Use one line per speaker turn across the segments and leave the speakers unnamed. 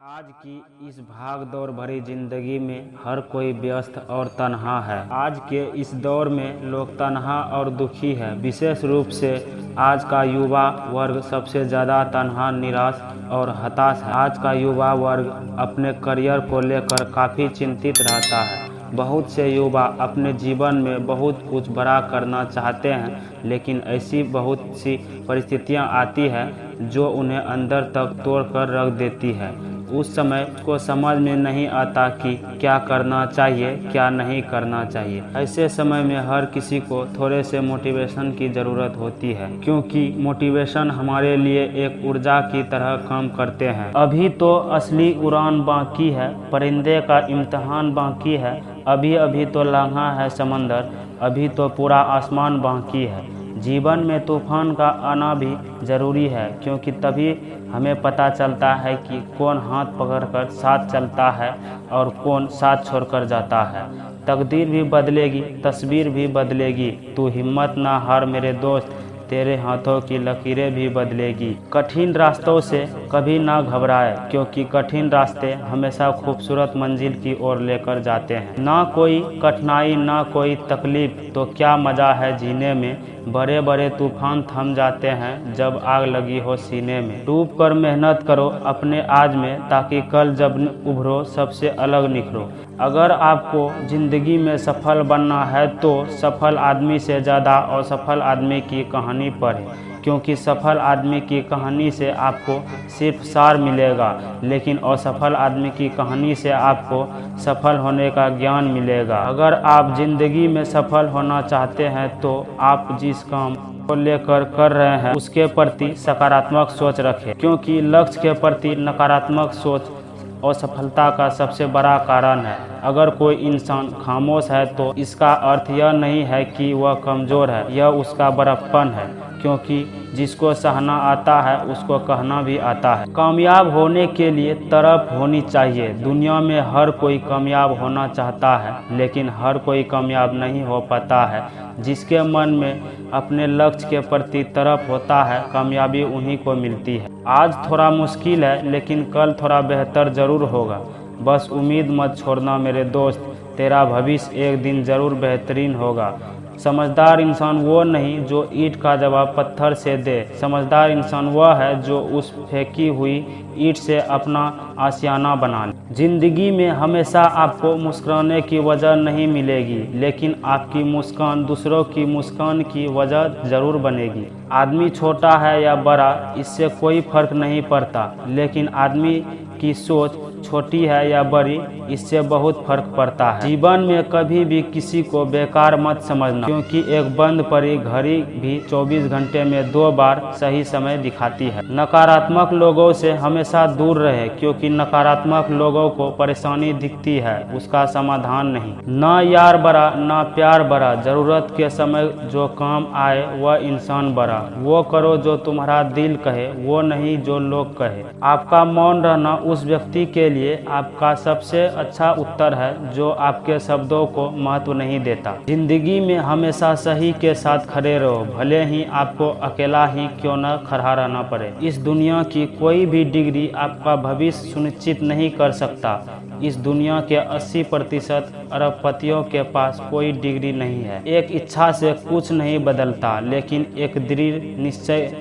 आज की इस भाग दौड़ भरी जिंदगी में हर कोई व्यस्त और तन्हा है। आज के इस दौर में लोग तन्हा और दुखी है। विशेष रूप से आज का युवा वर्ग सबसे ज़्यादा तन्हा, निराश और हताश है। आज का युवा वर्ग अपने करियर को लेकर काफ़ी चिंतित रहता है। बहुत से युवा अपने जीवन में बहुत कुछ बड़ा करना चाहते हैं, लेकिन ऐसी बहुत सी परिस्थितियां आती हैं जो उन्हें अंदर तक तोड़ कर रख देती है। उस समय को समझ में नहीं आता कि क्या करना चाहिए, क्या नहीं करना चाहिए। ऐसे समय में हर किसी को थोड़े से मोटिवेशन की ज़रूरत होती है, क्योंकि मोटिवेशन हमारे लिए एक ऊर्जा की तरह काम करते हैं। अभी तो असली उड़ान बाकी है, परिंदे का इम्तिहान बाकी है। अभी अभी तो लम्हा है समंदर, अभी तो पूरा आसमान बाकी है। जीवन में तूफान का आना भी ज़रूरी है, क्योंकि तभी हमें पता चलता है कि कौन हाथ पकड़कर साथ चलता है और कौन साथ छोड़कर जाता है। तकदीर भी बदलेगी, तस्वीर भी बदलेगी। तू हिम्मत ना हार मेरे दोस्त, तेरे हाथों की लकीरें भी बदलेगी। कठिन रास्तों से कभी ना घबराए, क्योंकि कठिन रास्ते हमेशा खूबसूरत मंजिल की ओर लेकर जाते हैं। ना कोई कठिनाई, ना कोई तकलीफ, तो क्या मज़ा है जीने में। बड़े बड़े तूफान थम जाते हैं जब आग लगी हो सीने में। डूब कर मेहनत करो अपने आज में, ताकि कल जब उभरो सबसे अलग निखरो। अगर आपको ज़िंदगी में सफल बनना है तो सफल आदमी से ज़्यादा असफल आदमी की कहानी पढ़ें, क्योंकि सफल आदमी की कहानी से आपको सिर्फ सार मिलेगा, लेकिन असफल आदमी की कहानी से आपको सफल होने का ज्ञान मिलेगा। अगर आप ज़िंदगी में सफल होना चाहते हैं तो आप जिस काम को लेकर कर रहे हैं उसके प्रति सकारात्मक सोच रखें, क्योंकि लक्ष्य के प्रति नकारात्मक सोच असफलता का सबसे बड़ा कारण है। अगर कोई इंसान खामोश है तो इसका अर्थ यह नहीं है कि वह कमज़ोर है, यह उसका बड़प्पन है, क्योंकि जिसको सहना आता है उसको कहना भी आता है। कामयाब होने के लिए तरफ होनी चाहिए। दुनिया में हर कोई कामयाब होना चाहता है, लेकिन हर कोई कामयाब नहीं हो पाता है। जिसके मन में अपने लक्ष्य के प्रति तरफ होता है, कामयाबी उन्हीं को मिलती है। आज थोड़ा मुश्किल है, लेकिन कल थोड़ा बेहतर ज़रूर होगा। बस उम्मीद मत छोड़ना मेरे दोस्त, तेरा भविष्य एक दिन ज़रूर बेहतरीन होगा। समझदार इंसान वो नहीं जो ईंट का जवाब पत्थर से दे। समझदार इंसान वह है जो उस फेंकी हुई ईंट से अपना आशियाना बना ले। जिंदगी में हमेशा आपको मुस्कुराने की वजह नहीं मिलेगी, लेकिन आपकी मुस्कान दूसरों की मुस्कान की वजह ज़रूर बनेगी। आदमी छोटा है या बड़ा, इससे कोई फर्क नहीं पड़ता, लेकिन आदमी की सोच छोटी है या बड़ी, इससे बहुत फर्क पड़ता है। जीवन में कभी भी किसी को बेकार मत समझना, क्योंकि एक बंद पड़ी घड़ी भी 24 घंटे में 2 बार सही समय दिखाती है। नकारात्मक लोगों से हमेशा दूर रहे, क्योंकि नकारात्मक लोगों को परेशानी दिखती है, उसका समाधान नहीं। ना यार बड़ा, ना प्यार बड़ा, ज़रूरत के समय जो काम आए वह इंसान बड़ा। वो करो जो तुम्हारा दिल कहे, वो नहीं जो लोग कहे। आपका मौन रहना उस व्यक्ति के लिए आपका सबसे अच्छा उत्तर है जो आपके शब्दों को महत्व नहीं देता। जिंदगी में हमेशा सही के साथ खड़े रहो, भले ही आपको अकेला ही क्यों न खड़ा रहना पड़े। इस दुनिया की कोई भी डिग्री आपका भविष्य सुनिश्चित नहीं कर सकता। इस दुनिया के 80% अरबपतियों के पास कोई डिग्री नहीं है। एक इच्छा से कुछ नहीं बदलता, लेकिन एक दृढ़ निश्चय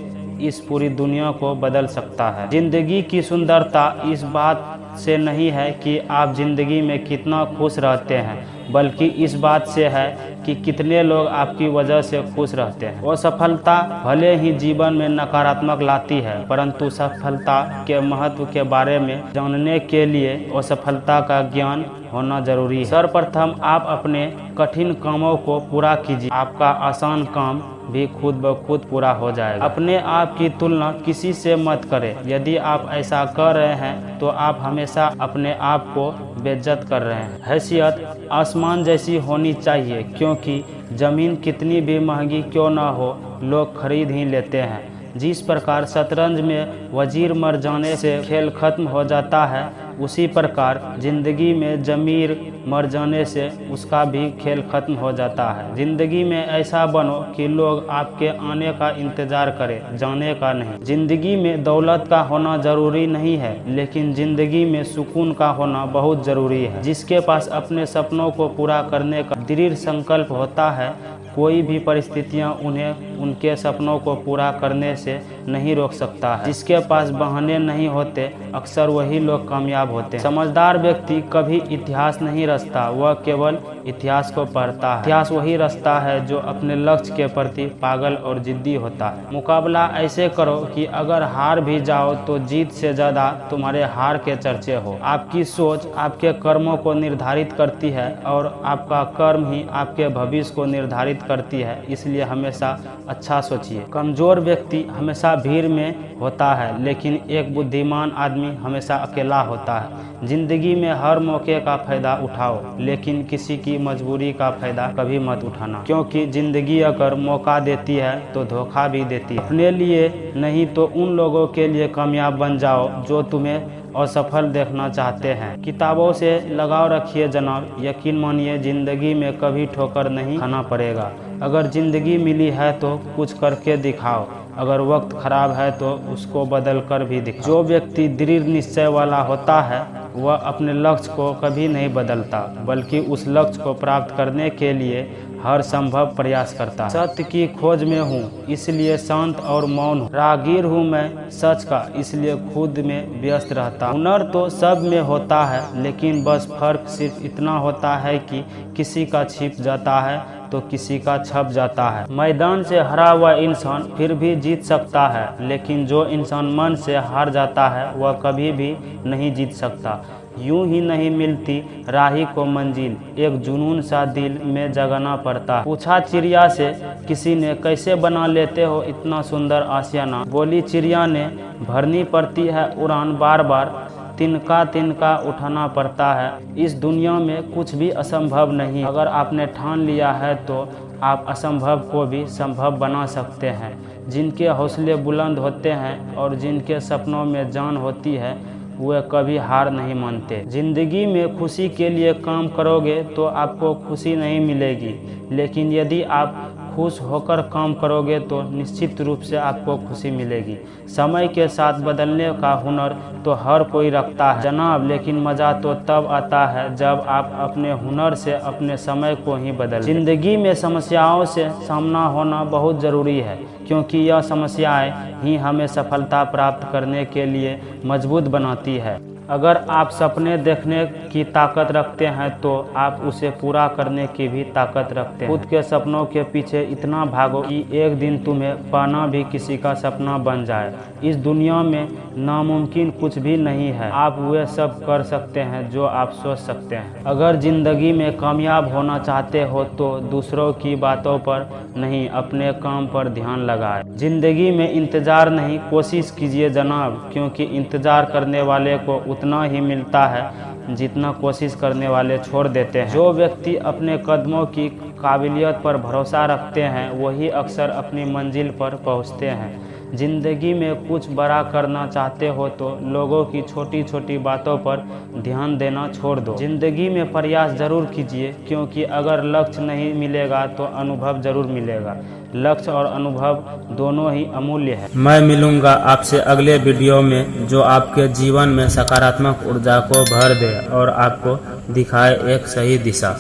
इस पूरी दुनिया को बदल सकता है। जिंदगी की सुंदरता इस बात से नहीं है कि आप जिंदगी में कितना खुश रहते हैं, बल्कि इस बात से है कि कितने लोग आपकी वजह से खुश रहते हैं। वो सफलता भले ही जीवन में नकारात्मक लाती है, परंतु सफलता के महत्व के बारे में जानने के लिए वो सफलता का ज्ञान होना जरूरी है। सर्वप्रथम आप अपने कठिन कामों को पूरा कीजिए, आपका आसान काम भी खुद ब खुद पूरा हो जाएगा। अपने आप की तुलना किसी से मत करें। यदि आप ऐसा कर रहे हैं तो आप हमेशा अपने आप को बेइज्जत कर रहे हैं। हैसियत आसमान जैसी होनी चाहिए, क्योंकि ज़मीन कितनी भी महंगी क्यों ना हो, लोग खरीद ही लेते हैं। जिस प्रकार शतरंज में वजीर मर जाने से खेल खत्म हो जाता है, उसी प्रकार जिंदगी में ज़मीर मर जाने से उसका भी खेल खत्म हो जाता है। जिंदगी में ऐसा बनो कि लोग आपके आने का इंतजार करें, जाने का नहीं। जिंदगी में दौलत का होना जरूरी नहीं है, लेकिन जिंदगी में सुकून का होना बहुत जरूरी है। जिसके पास अपने सपनों को पूरा करने का दृढ़ संकल्प होता है, कोई भी परिस्थितियां उन्हें उनके सपनों को पूरा करने से नहीं रोक सकता है। जिसके पास बहाने नहीं होते, अक्सर वही लोग कामयाब होते हैं। समझदार व्यक्ति कभी इतिहास नहीं रचता, वह केवल इतिहास को पढ़ता है। इतिहास वही रचता है जो अपने लक्ष्य के प्रति पागल और जिद्दी होता है। मुकाबला ऐसे करो कि अगर हार भी जाओ तो जीत से ज्यादा तुम्हारे हार के चर्चे हो। आपकी सोच आपके कर्मों को निर्धारित करती है और आपका कर्म ही आपके भविष्य को निर्धारित करती है, इसलिए हमेशा अच्छा सोचिए। कमजोर व्यक्ति हमेशा भीड़ में होता है, लेकिन एक बुद्धिमान आदमी हमेशा अकेला होता है। जिंदगी में हर मौके का फायदा उठाओ, लेकिन किसी की मजबूरी का फायदा कभी मत उठाना, क्योंकि जिंदगी अगर मौका देती है तो धोखा भी देती है। अपने लिए नहीं तो उन लोगों के लिए कामयाब बन जाओ जो तुम्हें असफल देखना चाहते हैं। किताबों से लगाव रखिए जनाब, यकीन मानिए जिंदगी में कभी ठोकर नहीं खाना पड़ेगा। अगर जिंदगी मिली है तो कुछ करके दिखाओ, अगर वक्त खराब है तो उसको बदल कर भी दिखाओ। जो व्यक्ति दृढ़ निश्चय वाला होता है वह अपने लक्ष्य को कभी नहीं बदलता, बल्कि उस लक्ष्य को प्राप्त करने के लिए हर संभव प्रयास करता है। सत्य की खोज में हूँ इसलिए शांत और मौन हूँ, राहगीर हूँ मैं सच का इसलिए खुद में व्यस्त रहता हूँ। हुनर तो सब में होता है, लेकिन बस फर्क सिर्फ इतना होता है कि किसी का छिप जाता है तो किसी का छप जाता है। मैदान से हरा हुआ इंसान फिर भी जीत सकता है, लेकिन जो इंसान मन से हार जाता है वह कभी भी नहीं जीत सकता। यूं ही नहीं मिलती राही को मंजिल, एक जुनून सा दिल में जगाना पड़ता है। पूछा चिड़िया से किसी ने, कैसे बना लेते हो इतना सुंदर आशियाना? बोली चिड़िया ने, भरनी पड़ती है उड़ान बार बार, तिनका तिनका उठाना पड़ता है। इस दुनिया में कुछ भी असंभव नहीं, अगर आपने ठान लिया है तो आप असंभव को भी संभव बना सकते हैं। जिनके हौसले बुलंद होते हैं और जिनके सपनों में जान होती है, वे कभी हार नहीं मानते। जिंदगी में खुशी के लिए काम करोगे तो आपको खुशी नहीं मिलेगी, लेकिन यदि आप खुश होकर काम करोगे तो निश्चित रूप से आपको खुशी मिलेगी। समय के साथ बदलने का हुनर तो हर कोई रखता है जनाब, लेकिन मज़ा तो तब आता है जब आप अपने हुनर से अपने समय को ही बदल। जिंदगी में समस्याओं से सामना होना बहुत ज़रूरी है, क्योंकि यह समस्याएं ही हमें सफलता प्राप्त करने के लिए मजबूत बनाती है। अगर आप सपने देखने की ताकत रखते हैं तो आप उसे पूरा करने की भी ताकत रखते हैं। खुद के सपनों के पीछे इतना भागो कि एक दिन तुम्हें पाना भी किसी का सपना बन जाए। इस दुनिया में नामुमकिन कुछ भी नहीं है, आप वे सब कर सकते हैं जो आप सोच सकते हैं। अगर जिंदगी में कामयाब होना चाहते हो तो दूसरों की बातों पर नहीं, अपने काम पर ध्यान लगाएं। जिंदगी में इंतजार नहीं, कोशिश कीजिए जनाब, क्योंकि इंतजार करने वाले को उतना ही मिलता है जितना कोशिश करने वाले छोड़ देते हैं। जो व्यक्ति अपने कदमों की काबिलियत पर भरोसा रखते हैं वही अक्सर अपनी मंजिल पर पहुंचते हैं। जिंदगी में कुछ बड़ा करना चाहते हो तो लोगों की छोटी छोटी बातों पर ध्यान देना छोड़ दो। जिंदगी में प्रयास जरूर कीजिए, क्योंकि अगर लक्ष्य नहीं मिलेगा तो अनुभव जरूर मिलेगा। लक्ष्य और अनुभव दोनों ही अमूल्य है। मैं मिलूंगा आपसे अगले वीडियो में, जो आपके जीवन में सकारात्मक ऊर्जा को भर दे और आपको दिखाए एक सही दिशा।